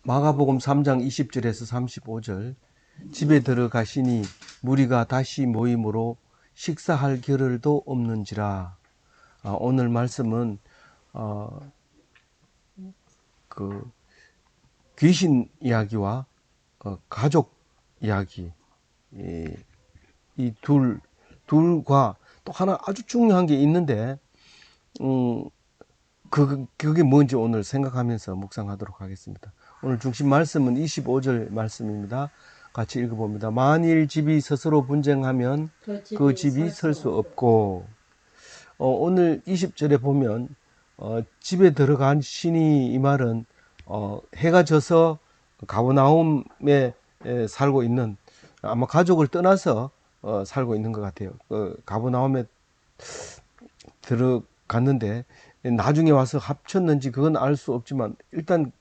마가복음 3장 20절에서 35절 집에 들어가시니 무리가 다시 모임으로 식사할 겨를도 없는지라. 오늘 말씀은 그 귀신 이야기와 가족 이야기, 이 둘과 또 하나 아주 중요한 게 있는데 그게 뭔지 오늘 생각하면서 묵상하도록 하겠습니다. 오늘 중심 말씀은 25절 말씀입니다. 같이 읽어봅니다. 만일 집이 스스로 분쟁하면 그 집이 설 수 없고, 오늘 20절에 보면 집에 들어간 신이, 이 말은 해가 져서 가버나움에 살고 있는, 아마 가족을 떠나서 살고 있는 것 같아요. 가버나움에 들어갔는데 나중에 와서 합쳤는지 그건 알 수 없지만 일단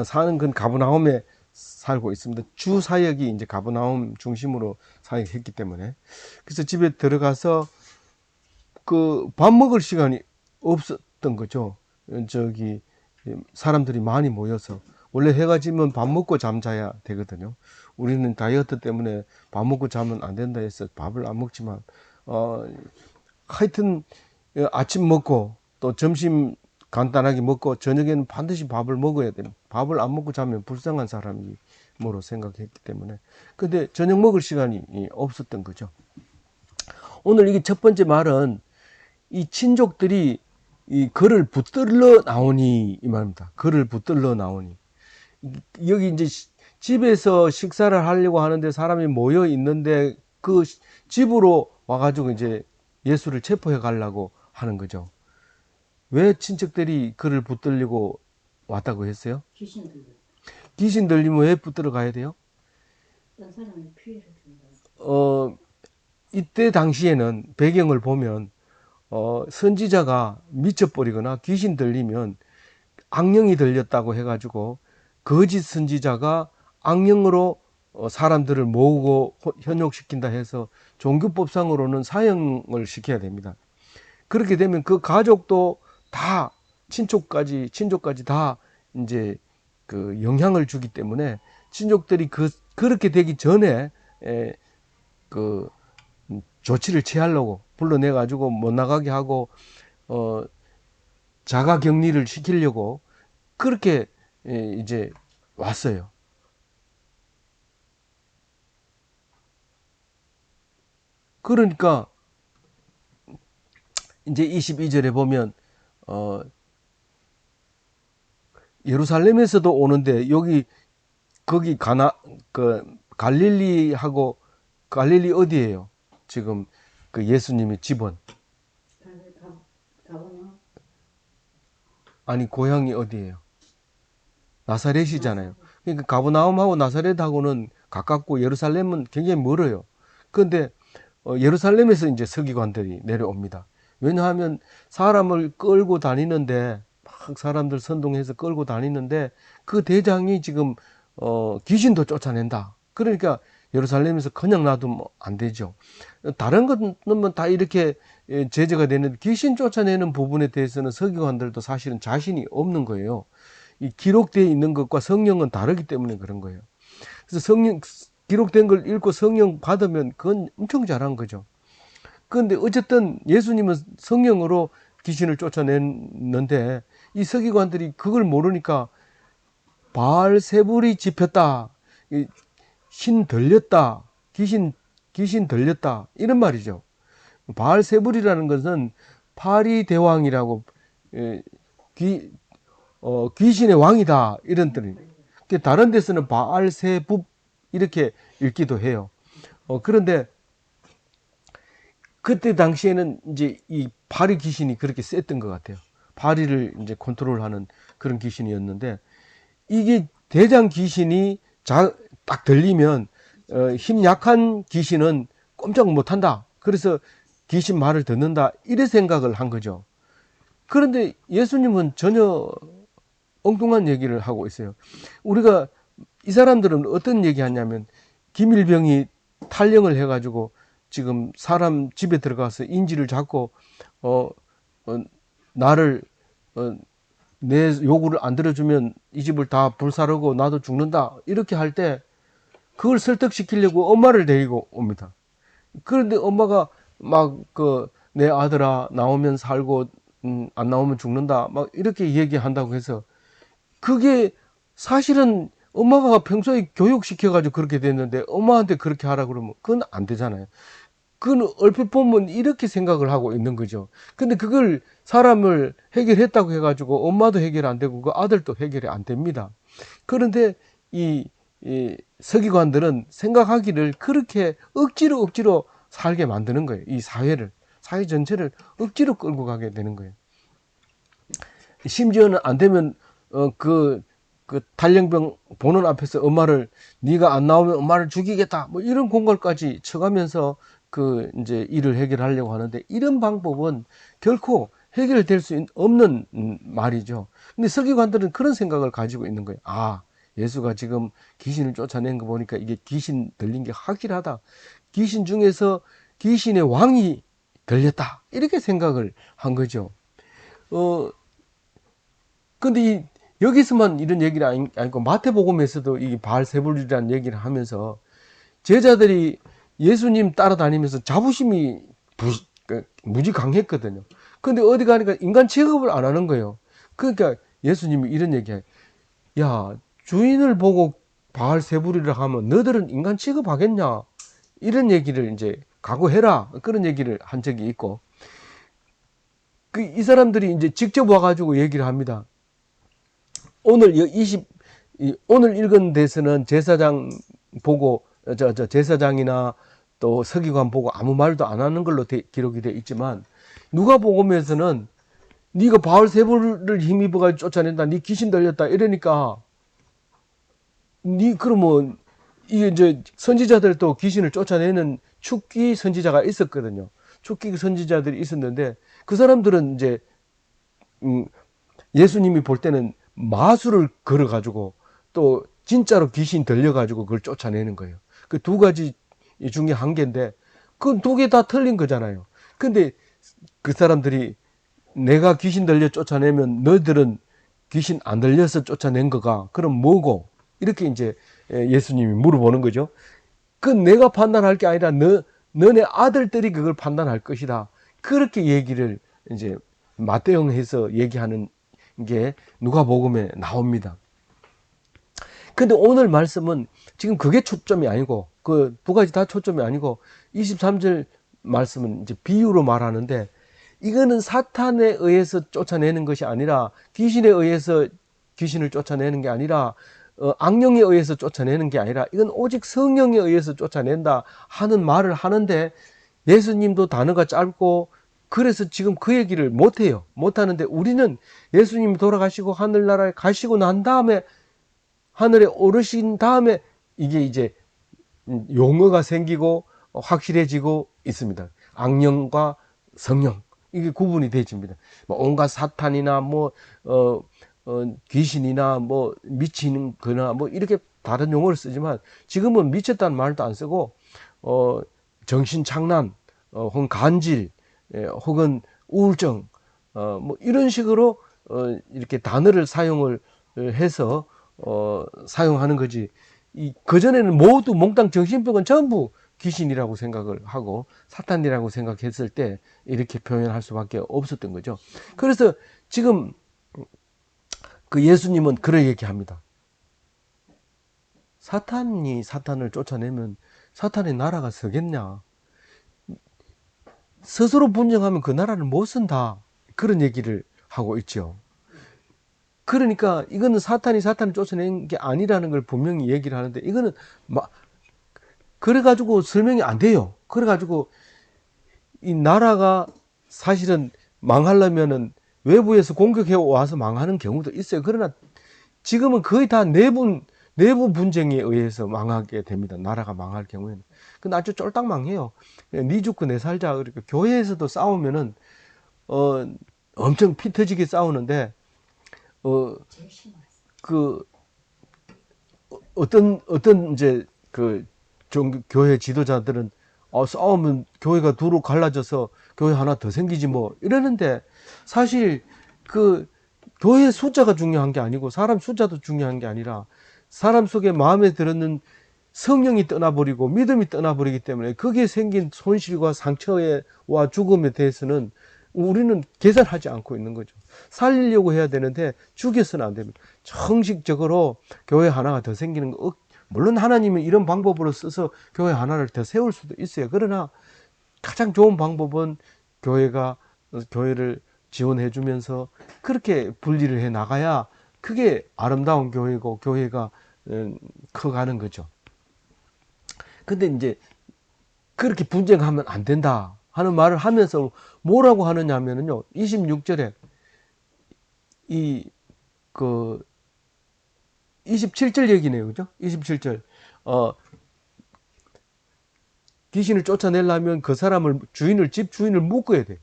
사는 건 가버나움에 살고 있습니다. 주 사역이 이제 가버나움 중심으로 사역했기 때문에, 그래서 집에 들어가서 그 밥 먹을 시간이 없었던 거죠. 저기 사람들이 많이 모여서, 원래 해가 지면 밥 먹고 잠자야 되거든요. 우리는 다이어트 때문에 밥 먹고 자면 안 된다 해서 밥을 안 먹지만 하여튼 아침 먹고 또 점심 간단하게 먹고 저녁에는 반드시 밥을 먹어야 돼요. 밥을 안 먹고 자면 불쌍한 사람이므로 생각했기 때문에. 근데 저녁 먹을 시간이 없었던 거죠. 오늘 이게 첫 번째 말은 이 친족들이 이 그를 붙들러 나오니, 이 말입니다. 그를 붙들러 나오니. 여기 이제 집에서 식사를 하려고 하는데 사람이 모여 있는데 그 집으로 와가지고 이제 예수를 체포해 가려고 하는 거죠. 왜 친척들이 그를 붙들려고 왔다고 했어요? 귀신 들려. 귀신 들리면 왜 붙들어 가야 돼요? 딴 사람의 피해를 준다. 이때 당시에는 배경을 보면 선지자가 미쳐버리거나 귀신 들리면 악령이 들렸다고 해가지고 거짓 선지자가 악령으로 사람들을 모으고 현혹시킨다 해서 종교법상으로는 사형을 시켜야 됩니다. 그렇게 되면 그 가족도 다 친족까지 다 이제 그 영향을 주기 때문에 친족들이 그렇게 되기 전에 그 조치를 취하려고 불러내 가지고 못 나가게 하고 자가 격리를 시키려고 그렇게 이제 왔어요. 그러니까 이제 22절에 보면 예루살렘에서도 오는데 거기 갈릴리하고, 갈릴리 어디예요? 지금 그 예수님의 집은? 가보나? 아니, 고향이 어디예요? 나사렛이잖아요. 그러니까 가버나움하고 나사렛하고는 가깝고 예루살렘은 굉장히 멀어요. 그런데 예루살렘에서 이제 서기관들이 내려옵니다. 왜냐하면 사람을 끌고 다니는데, 막 사람들 선동해서 끌고 다니는데 그 대장이 지금 귀신도 쫓아낸다. 그러니까 예루살렘에서 그냥 놔두면 안 되죠. 다른 것은 다 이렇게 제재가 되는데 귀신 쫓아내는 부분에 대해서는 서기관들도 사실은 자신이 없는 거예요. 이 기록되어 있는 것과 성령은 다르기 때문에 그런 거예요. 그래서 성령, 기록된 걸 읽고 성령 받으면 그건 엄청 잘한 거죠. 그런데 어쨌든 예수님은 성령으로 귀신을 쫓아냈는데 이 서기관들이 그걸 모르니까 바알세불이 집혔다, 신 들렸다, 귀신 들렸다, 이런 말이죠. 바알세불이라는 것은 파리 대왕이라고, 귀신의 왕이다, 이런 뜻입니다. 다른 데서는 바알세붑 이렇게 읽기도 해요. 그런데 그때 당시에는 이제 이 파리 귀신이 그렇게 셌던 것 같아요. 파리를 이제 컨트롤하는 그런 귀신이었는데, 이게 대장 귀신이 딱 들리면 힘 약한 귀신은 꼼짝 못한다. 그래서 귀신 말을 듣는다, 이래 생각을 한 거죠. 그런데 예수님은 전혀 엉뚱한 얘기를 하고 있어요. 우리가, 이 사람들은 어떤 얘기 하냐면 김일병이 탈영을 해가지고 지금 사람 집에 들어가서 인지를 잡고 나를 내 요구를 안 들어주면 이 집을 다 불사르고 나도 죽는다. 이렇게 할 때 그걸 설득시키려고 엄마를 데리고 옵니다. 그런데 엄마가 막 내 아들아 나오면 살고 안 나오면 죽는다. 막 이렇게 얘기한다고 해서 그게 사실은 엄마가 평소에 교육시켜가지고 그렇게 됐는데 엄마한테 그렇게 하라 그러면 그건 안 되잖아요. 그건 얼핏 보면 이렇게 생각을 하고 있는 거죠. 근데 그걸 사람을 해결했다고 해가지고 엄마도 해결 안 되고 그 아들도 해결이 안 됩니다. 그런데 이 서기관들은 생각하기를 그렇게 억지로 살게 만드는 거예요. 이 사회 전체를 억지로 끌고 가게 되는 거예요. 심지어는 안 되면 그 탈영병 보는 앞에서 엄마를 네가 안 나오면 엄마를 죽이겠다 뭐 이런 공갈까지 쳐가면서 그 이제 일을 해결하려고 하는데 이런 방법은 결코 해결될 수 없는 말이죠. 근데 서기관들은 그런 생각을 가지고 있는 거예요. 아, 예수가 지금 귀신을 쫓아낸 거 보니까 이게 귀신 들린 게 확실하다. 귀신 중에서 귀신의 왕이 들렸다. 이렇게 생각을 한 거죠. 근데 여기서만 이런 얘기를 아니고 마태복음에서도 이 바알세불이라는 얘기를 하면서 제자들이 예수님 따라다니면서 자부심이 무지 강했거든요. 근데 어디 가니까 인간 취급을 안 하는 거예요. 그러니까 예수님이 이런 얘기해요. 야, 주인을 보고 바알세불이라 하면 너들은 인간 취급하겠냐? 이런 얘기를 이제 각오해라. 그런 얘기를 한 적이 있고. 이 사람들이 이제 직접 와가지고 얘기를 합니다. 오늘 오늘 읽은 데서는 제사장 보고 제사장이나 또 서기관 보고 아무 말도 안 하는 걸로 기록이 되어 있지만 누가복음에서는 네가 바알세불을 힘입어 가지고 쫓아낸다. 네 귀신 들렸다. 이러니까 그러면 이게 이제 선지자들도 귀신을 쫓아내는 축기 선지자가 있었거든요. 축기 선지자들이 있었는데 그 사람들은 이제 예수님이 볼 때는 마술을 걸어가지고 또 진짜로 귀신 들려가지고 그걸 쫓아내는 거예요. 그 두 가지 중에 한 개인데 그 두 개 다 틀린 거잖아요. 근데 그 사람들이 내가 귀신 들려 쫓아내면 너희들은 귀신 안 들려서 쫓아낸 거가 그럼 뭐고? 이렇게 이제 예수님이 물어보는 거죠. 그건 내가 판단할 게 아니라 너네 아들들이 그걸 판단할 것이다. 그렇게 얘기를 이제 맞대응해서 얘기하는 게 누가복음에 나옵니다. 근데 오늘 말씀은 지금 그게 초점이 아니고 그 두 가지 다 초점이 아니고 23절 말씀은 이제 비유로 말하는데 이거는 사탄에 의해서 쫓아내는 것이 아니라 귀신에 의해서 귀신을 쫓아내는 게 아니라 악령에 의해서 쫓아내는 게 아니라 이건 오직 성령에 의해서 쫓아낸다 하는 말을 하는데 예수님도 단어가 짧고 그래서 지금 그 얘기를 못해요. 못하는데 우리는 예수님이 돌아가시고 하늘나라에 가시고 난 다음에 하늘에 오르신 다음에 이게 이제 용어가 생기고 확실해지고 있습니다. 악령과 성령 이게 구분이 되집니다. 뭐 온갖 사탄이나 귀신이나 뭐 미치는 거나 뭐 이렇게 다른 용어를 쓰지만 지금은 미쳤다는 말도 안 쓰고 정신착란 혹은 간질 혹은 우울증 뭐 이런 식으로 이렇게 단어를 사용을 해서 사용하는 거지. 그전에는 모두 몽땅 정신병은 전부 귀신이라고 생각을 하고 사탄이라고 생각했을 때 이렇게 표현할 수밖에 없었던 거죠. 그래서 지금 그 예수님은 그런 얘기합니다. 사탄이 사탄을 쫓아내면 사탄의 나라가 서겠냐? 스스로 분쟁하면 그 나라를 못 쓴다. 그런 얘기를 하고 있죠. 그러니까 이거는 사탄이 사탄을 쫓아낸 게 아니라는 걸 분명히 얘기를 하는데 이거는 그래가지고 설명이 안 돼요. 그래가지고 이 나라가 사실은 망하려면은 외부에서 공격해 와서 망하는 경우도 있어요. 그러나 지금은 거의 다 내부 분쟁에 의해서 망하게 됩니다. 나라가 망할 경우에는. 근데 아주 쫄딱 망해요. 니 죽고 내 살자. 그러니까 교회에서도 싸우면은 엄청 피 터지게 싸우는데 어떤 이제 교회 지도자들은 싸우면 교회가 두루 갈라져서 교회 하나 더 생기지 뭐 이러는데 사실 교회 숫자가 중요한 게 아니고 사람 숫자도 중요한 게 아니라 사람 속에 마음에 들었는 성령이 떠나버리고 믿음이 떠나버리기 때문에 거기에 생긴 손실과 상처와 죽음에 대해서는 우리는 계산하지 않고 있는 거죠. 살리려고 해야 되는데 죽여서는 안 됩니다. 정식적으로 교회 하나가 더 생기는 거, 물론 하나님은 이런 방법으로 써서 교회 하나를 더 세울 수도 있어요. 그러나 가장 좋은 방법은 교회를 지원해 주면서 그렇게 분리를 해 나가야 그게 아름다운 교회고 교회가 커가는 거죠. 근데 이제 그렇게 분쟁하면 안 된다 하는 말을 하면서 뭐라고 하느냐면요. 26절에 그 27절 얘기네요. 그죠? 27절. 귀신을 쫓아내려면 그 사람을 집 주인을 묶어야 돼.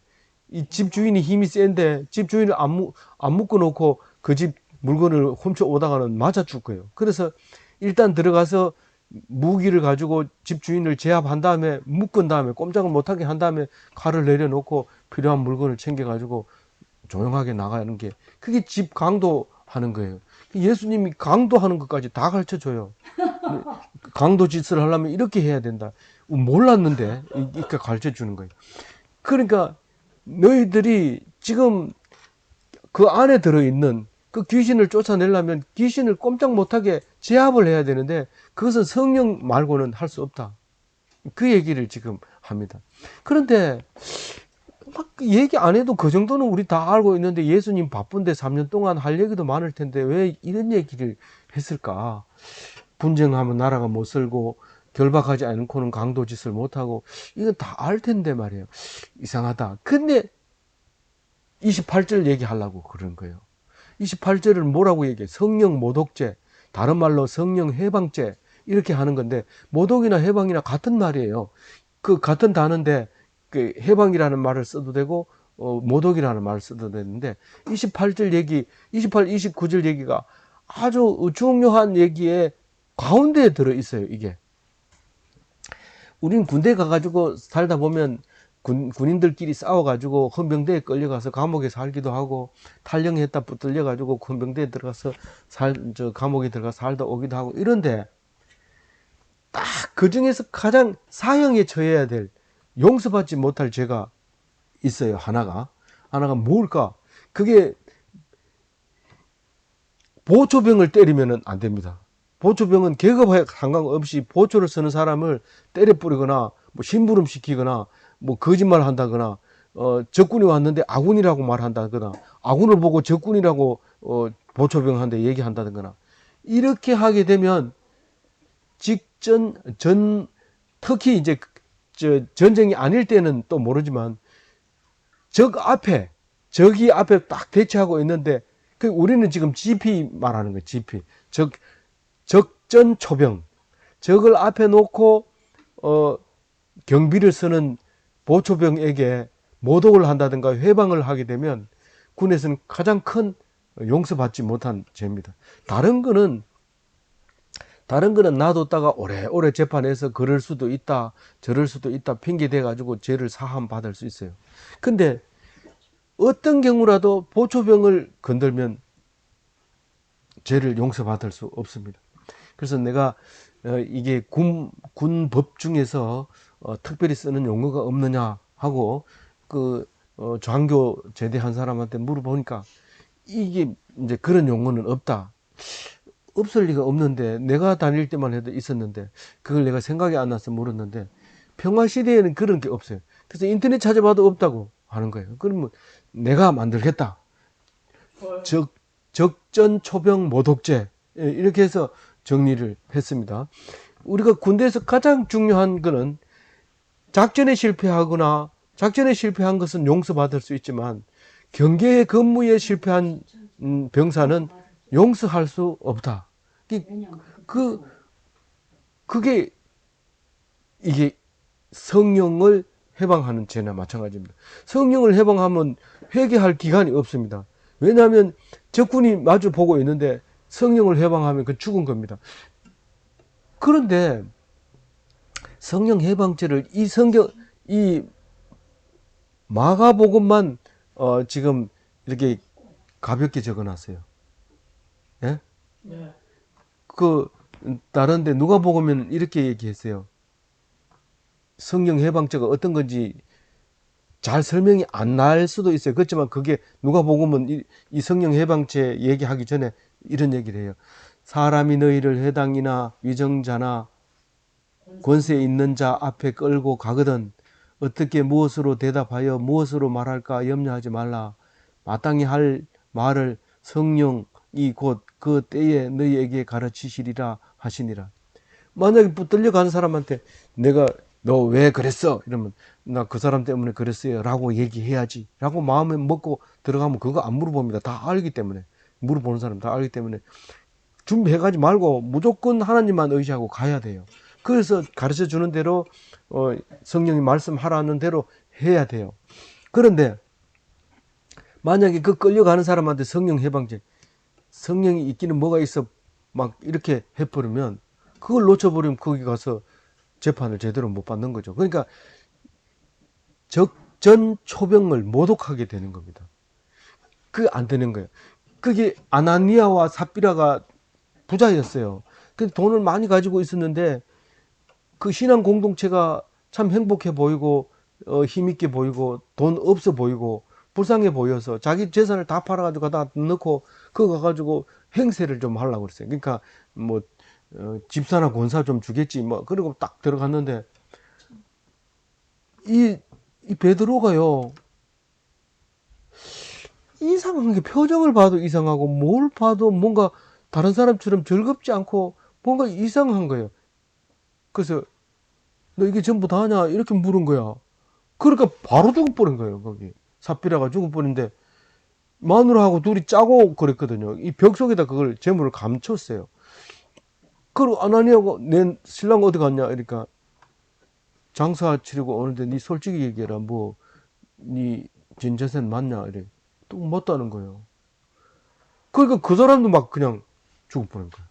이 집 주인이 힘이 센데 집 주인을 안 묶어 놓고 그 집 물건을 훔쳐 오다가는 맞아 죽을 거예요. 그래서 일단 들어가서 무기를 가지고 집 주인을 제압한 다음에 묶은 다음에 꼼짝을 못하게 한 다음에 칼을 내려놓고 필요한 물건을 챙겨가지고 조용하게 나가는 게 그게 집 강도하는 거예요. 예수님이 강도하는 것까지 다 가르쳐 줘요. 강도 짓을 하려면 이렇게 해야 된다. 몰랐는데 이렇게 가르쳐 주는 거예요. 그러니까 너희들이 지금 그 안에 들어있는 그 귀신을 쫓아내려면 귀신을 꼼짝 못하게 제압을 해야 되는데 그것은 성령 말고는 할 수 없다. 그 얘기를 지금 합니다. 그런데 막 얘기 안 해도 그 정도는 우리 다 알고 있는데 예수님 바쁜데 3년 동안 할 얘기도 많을 텐데 왜 이런 얘기를 했을까? 분쟁하면 나라가 못 살고 결박하지 않고는 강도짓을 못하고 이건 다 알 텐데 말이에요. 이상하다. 근데 28절 얘기하려고 그런 거예요. 28절을 뭐라고 얘기해? 성령 모독죄, 다른 말로 성령 해방죄 이렇게 하는 건데 모독이나 해방이나 같은 말이에요. 그 같은 단어인데 그 해방이라는 말을 써도 되고 모독이라는 말을 써도 되는데 28절 얘기, 28, 29절 얘기가 아주 중요한 얘기에 가운데에 들어 있어요. 이게 우린 군대 가가지고 살다 보면 군인들끼리 싸워가지고 헌병대에 끌려가서 감옥에 살기도 하고 탈영했다 붙들려가지고 헌병대에 들어가서 감옥에 들어가 살다 오기도 하고 이런데 딱 그 중에서 가장 사형에 처해야 될 용서받지 못할 죄가 있어요. 하나가 뭘까? 그게 보초병을 때리면 안 됩니다. 보초병은 계급에 상관없이 보초를 쓰는 사람을 때려 뿌리거나 뭐 심부름 시키거나 뭐 거짓말 한다거나 적군이 왔는데 아군이라고 말한다거나 아군을 보고 적군이라고 보초병한테 얘기한다거나 이렇게 하게 되면 특히 이제 전쟁이 아닐 때는 또 모르지만 적이 앞에 딱 대치하고 있는데 우리는 지금 GP 말하는 거예요. GP 적전 초병 적을 앞에 놓고 경비를 쓰는 보초병에게 모독을 한다든가 회방을 하게 되면 군에서는 가장 큰 용서받지 못한 죄입니다. 다른 거는 놔뒀다가 오래오래 재판해서 그럴 수도 있다 저럴 수도 있다 핑계 대가지고 죄를 사함 받을 수 있어요. 근데 어떤 경우라도 보초병을 건들면 죄를 용서받을 수 없습니다. 그래서 내가 이게 군법 중에서 특별히 쓰는 용어가 없느냐 하고 장교 제대한 사람한테 물어보니까 이게 이제 그런 용어는 없을 리가 없는데 내가 다닐 때만 해도 있었는데 그걸 내가 생각이 안 나서 물었는데 평화 시대에는 그런 게 없어요. 그래서 인터넷 찾아봐도 없다고 하는 거예요. 그러면 내가 만들겠다. 적전 초병 모독죄 이렇게 해서 정리를 했습니다. 우리가 군대에서 가장 중요한 거는 작전에 실패한 것은 용서받을 수 있지만 경계 근무에 실패한 병사는 용서할 수 없다. 그게 이게 성령을 해방하는 죄나 마찬가지입니다. 성령을 해방하면 회개할 기간이 없습니다. 왜냐하면 적군이 마주 보고 있는데 성령을 해방하면 그 죽은 겁니다. 그런데 성령 해방죄를 이 마가복음만 지금 이렇게 가볍게 적어놨어요. 예? 네. 그 다른데 누가복음에는 이렇게 얘기했어요. 성령 해방죄가 어떤 건지 잘 설명이 안 날 수도 있어요. 그렇지만 그게 누가복음은 이 성령 해방죄 얘기하기 전에 이런 얘기를 해요. 사람이 너희를 회당이나 위정자나 권세 있는 자 앞에 끌고 가거든 어떻게 무엇으로 대답하여 무엇으로 말할까 염려하지 말라. 마땅히 할 말을 성령이 곧 그 때에 너희에게 가르치시리라 하시니라. 만약에 붙들려 가는 사람한테 내가 너 왜 그랬어? 이러면 나 그 사람 때문에 그랬어요 라고 얘기해야지 라고 마음에 먹고 들어가면 그거 안 물어봅니다. 다 알기 때문에. 물어보는 사람 다 알기 때문에 준비해가지 말고 무조건 하나님만 의지하고 가야 돼요. 그래서 가르쳐 주는 대로 성령이 말씀하라는 대로 해야 돼요. 그런데 만약에 그 끌려가는 사람한테 성령 해방죄, 성령이 있기는 뭐가 있어 막 이렇게 해버리면 그걸 놓쳐버리면 거기 가서 재판을 제대로 못 받는 거죠. 그러니까 적전 초병을 모독하게 되는 겁니다. 그게 안 되는 거예요. 그게 아나니아와 삽비라가 부자였어요. 근데 돈을 많이 가지고 있었는데 그 신앙 공동체가 참 행복해 보이고 힘있게 보이고 돈 없어 보이고 불쌍해 보여서 자기 재산을 다 팔아가지고 갖다 넣고 그거 가가지고 행세를 좀 하려고 그랬어요. 그러니까 뭐 집사나 권사 좀 주겠지 뭐 그리고 딱 들어갔는데 이 베드로가요 이상한 게 표정을 봐도 이상하고 뭘 봐도 뭔가 다른 사람처럼 즐겁지 않고 뭔가 이상한 거예요. 그래서 너 이게 전부 다냐 이렇게 물은 거야. 그러니까 바로 죽어버린 거예요. 거기 삽비라가 죽어버린데 마누라하고 둘이 짜고 그랬거든요. 이 벽 속에다 그걸 재물을 감췄어요. 그리고 아나니아가 내 신랑 어디 갔냐 이러니까 장사 치르고 오는데 니 솔직히 얘기해라 뭐 니 진재산 맞냐 이래 또 맞다는 거예요. 그러니까 그 사람도 막 그냥 죽어버린 거예요.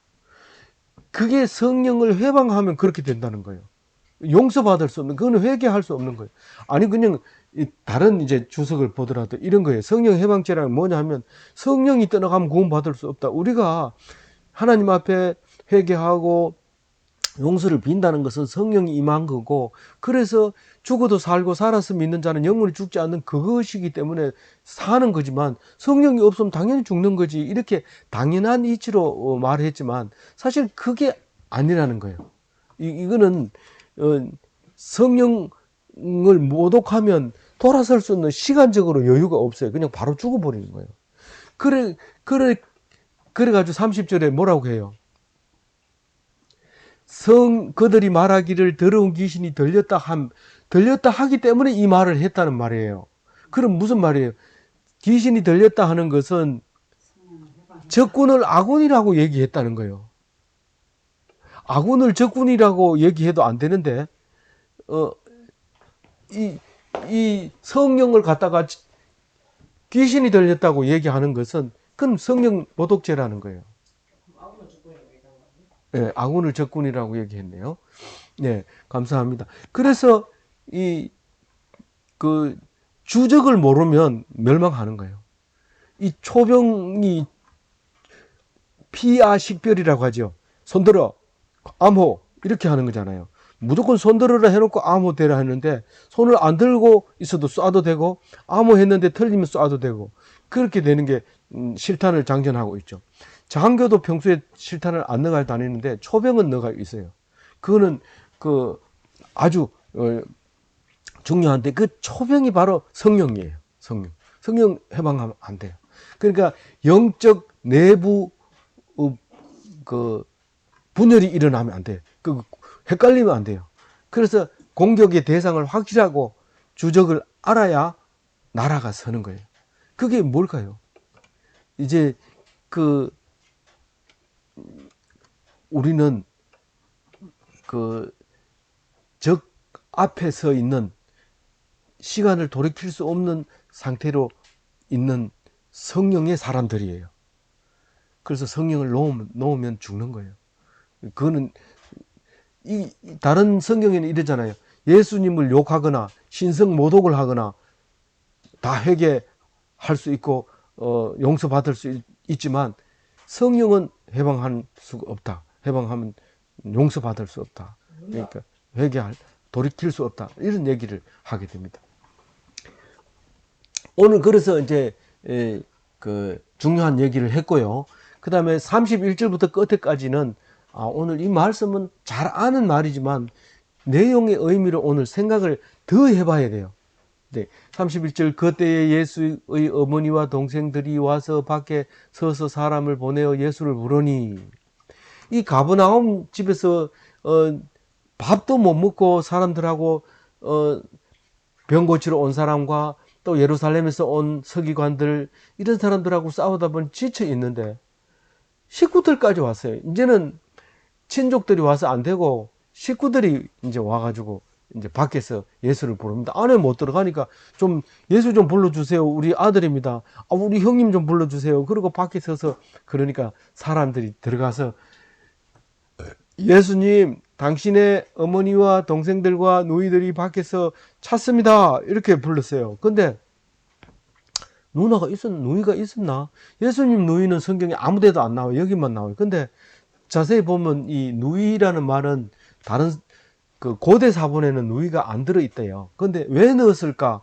그게 성령을 해방하면 그렇게 된다는 거예요. 용서받을 수 없는, 그건 회개할 수 없는 거예요. 아니, 그냥, 다른 이제 주석을 보더라도 이런 거예요. 성령 해방죄란 뭐냐 하면, 성령이 떠나가면 구원받을 수 없다. 우리가 하나님 앞에 회개하고 용서를 빈다는 것은 성령이 임한 거고, 그래서 죽어도 살고 살아서 믿는 자는 영원히 죽지 않는 그것이기 때문에 사는 거지만, 성령이 없으면 당연히 죽는 거지. 이렇게 당연한 이치로 말했지만, 사실 그게 아니라는 거예요. 이거는, 성령을 모독하면 돌아설 수 있는 시간적으로 여유가 없어요. 그냥 바로 죽어버리는 거예요. 그래가지고 30절에 뭐라고 해요? 그들이 말하기를 더러운 귀신이 들렸다 하기 때문에 이 말을 했다는 말이에요. 그럼 무슨 말이에요? 귀신이 들렸다 하는 것은 적군을 아군이라고 얘기했다는 거예요. 아군을 적군이라고 얘기해도 안 되는데, 이 성령을 갖다가 귀신이 들렸다고 얘기하는 것은 그건 성령 모독죄라는 거예요. 네, 아군을 적군이라고 얘기했네요. 네, 감사합니다. 그래서 그 주적을 모르면 멸망하는 거예요. 이 초병이 피아 식별이라고 하죠. 손들어, 암호 이렇게 하는 거잖아요. 무조건 손들어라 해놓고 암호 대라 했는데 손을 안 들고 있어도 쏴도 되고 암호 했는데 틀리면 쏴도 되고 그렇게 되는 게 실탄을 장전하고 있죠. 장교도 평소에 실탄을 안 넣어가 다니는데 초병은 넣어가 있어요. 그거는 아주 중요한데 그 초병이 바로 성령이에요. 성령 해방하면 안 돼요. 그러니까 영적 내부 분열이 일어나면 안 돼요. 헷갈리면 안 돼요. 그래서 공격의 대상을 확실하고 주적을 알아야 나라가 서는 거예요. 그게 뭘까요? 이제 우리는 적 앞에 서 있는 시간을 돌이킬 수 없는 상태로 있는 성령의 사람들이에요. 그래서 성령을 놓으면 죽는 거예요. 그거는 다른 성경에는 이러잖아요. 예수님을 욕하거나 신성 모독을 하거나 다 회개할 수 있고 용서받을 수 있지만 성령은 해방할 수가 없다. 해방하면 용서받을 수 없다. 그러니까 돌이킬 수 없다. 이런 얘기를 하게 됩니다. 오늘 그래서 이제 그 중요한 얘기를 했고요. 그 다음에 31절부터 끝에까지는 오늘 이 말씀은 잘 아는 말이지만 내용의 의미를 오늘 생각을 더 해봐야 돼요. 네, 31절 그때에 예수의 어머니와 동생들이 와서 밖에 서서 사람을 보내어 예수를 부르니 이 가버나움 집에서 밥도 못 먹고 사람들하고 병 고치러 온 사람과 또 예루살렘에서 온 서기관들 이런 사람들하고 싸우다 보니 지쳐 있는데 식구들까지 왔어요. 이제는 친족들이 와서 안 되고 식구들이 이제 와가지고 이제 밖에서 예수를 부릅니다. 안에 못 들어가니까 좀 예수 좀 불러주세요. 우리 아들입니다. 우리 형님 좀 불러주세요. 그리고 밖에 서서 그러니까 사람들이 들어가서 예수님, 당신의 어머니와 동생들과 누이들이 밖에서 찾습니다. 이렇게 불렀어요. 근데 누이가 있었나? 예수님 누이는 성경에 아무 데도 안 나와요. 여기만 나와요. 근데 자세히 보면 이 누이라는 말은 다른 그 고대 사본에는 누이가 안 들어있대요. 근데 왜 넣었을까?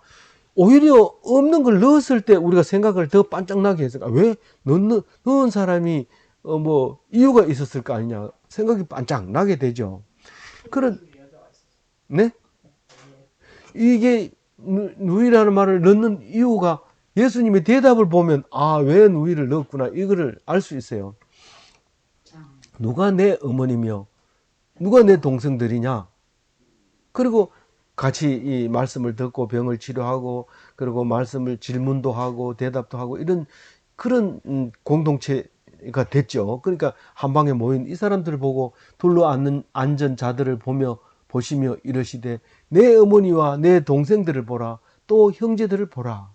오히려 없는 걸 넣었을 때 우리가 생각을 더 반짝나게 했을까? 왜 넣은 사람이 뭐 이유가 있었을 거 아니냐 생각이 반짝 나게 되죠. 그런 네? 이게 누이라는 말을 넣는 이유가 예수님의 대답을 보면 왜 누이를 넣었구나 이거를 알 수 있어요. 누가 내 어머니며 누가 내 동생들이냐? 그리고 같이 이 말씀을 듣고 병을 치료하고 그리고 말씀을 질문도 하고 대답도 하고 이런 그런 공동체가 됐죠. 그러니까 한 방에 모인 이 사람들을 보고 둘러 앉은 자들을 보시며 이러시되 내 어머니와 내 동생들을 보라 또 형제들을 보라.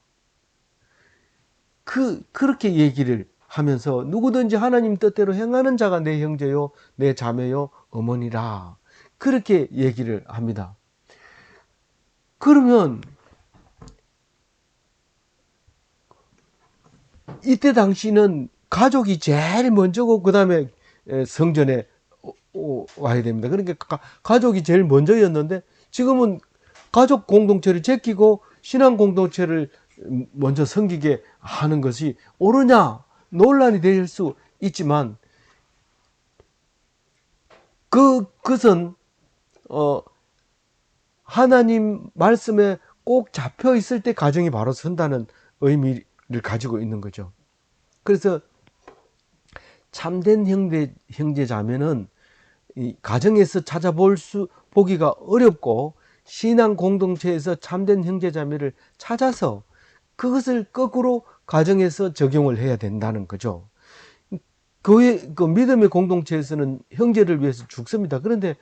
그렇게 얘기를 하면서 누구든지 하나님 뜻대로 행하는 자가 내 형제요 내 자매요 어머니라. 그렇게 얘기를 합니다. 그러면 이때 당시는 가족이 제일 먼저고 그 다음에 성전에 와야 됩니다. 그러니까 가족이 제일 먼저였는데 지금은 가족 공동체를 제끼고 신앙 공동체를 먼저 섬기게 하는 것이 옳으냐 논란이 될 수 있지만 그것은 하나님 말씀에 꼭 잡혀 있을 때 가정이 바로 선다는 의미를 가지고 있는 거죠. 그래서 참된 형제 자매는 이 가정에서 보기가 어렵고 신앙 공동체에서 참된 형제 자매를 찾아서 그것을 거꾸로 가정에서 적용을 해야 된다는 거죠. 그 믿음의 공동체에서는 형제를 위해서 죽습니다. 그런데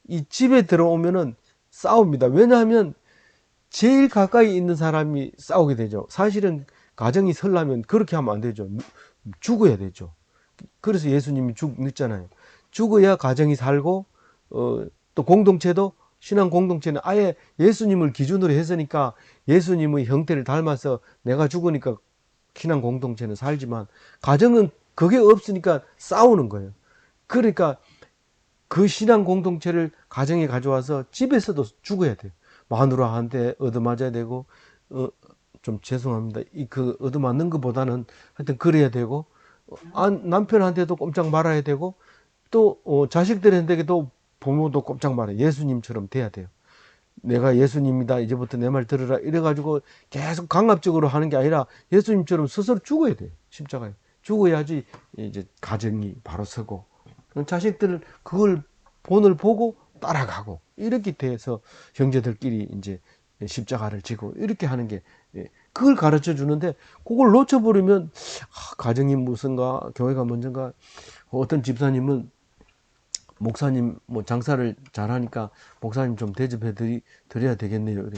이 집에 들어오면은 싸웁니다. 왜냐하면 제일 가까이 있는 사람이 싸우게 되죠. 사실은 가정이 설라면 그렇게 하면 안 되죠. 죽어야 되죠. 그래서 예수님이 늦잖아요. 죽어야 가정이 살고 또 공동체도 신앙 공동체는 아예 예수님을 기준으로 했으니까 예수님의 형태를 닮아서 내가 죽으니까 신앙 공동체는 살지만 가정은 그게 없으니까 싸우는 거예요. 그러니까 그 신앙 공동체를 가정에 가져와서 집에서도 죽어야 돼요. 마누라한테 얻어맞아야 되고 좀 죄송합니다. 그 얻어맞는 것보다는 하여튼 그래야 되고 남편한테도 꼼짝 말아야 되고 또 자식들한테도 부모도 꼼짝 말아요. 예수님처럼 돼야 돼요. 내가 예수님이다 이제부터 내 말 들으라 이래가지고 계속 강압적으로 하는 게 아니라 예수님처럼 스스로 죽어야 돼요. 십자가에 죽어야지 이제 가정이 바로 서고 자식들은 그걸 본을 보고 따라가고 이렇게 돼서 형제들끼리 이제 십자가를 지고 이렇게 하는 게 그걸 가르쳐 주는데 그걸 놓쳐버리면 가정이 무슨가 교회가 먼저인가 어떤 집사님은 목사님 뭐 장사를 잘하니까 목사님 좀 대접해 드려야 되겠네요.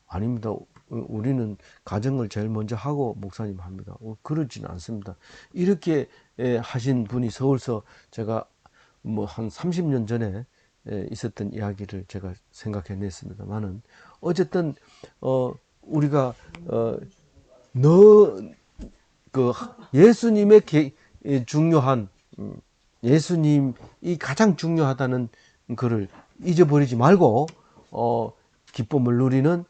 아닙니다. 우리는 가정을 제일 먼저 하고 목사님 합니다. 그렇지는 않습니다. 이렇게 하신 분이 서울서 제가 뭐 한 30년 전에 있었던 이야기를 제가 생각해냈습니다만은 어쨌든 우리가 그 예수님의 중요한 예수님이 가장 중요하다는 그를 잊어버리지 말고 기쁨을 누리는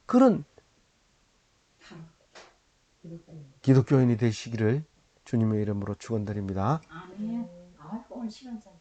그런 기독교인이 되시기를 주님의 이름으로 축원드립니다. 아멘. 아, 오늘 시간 잘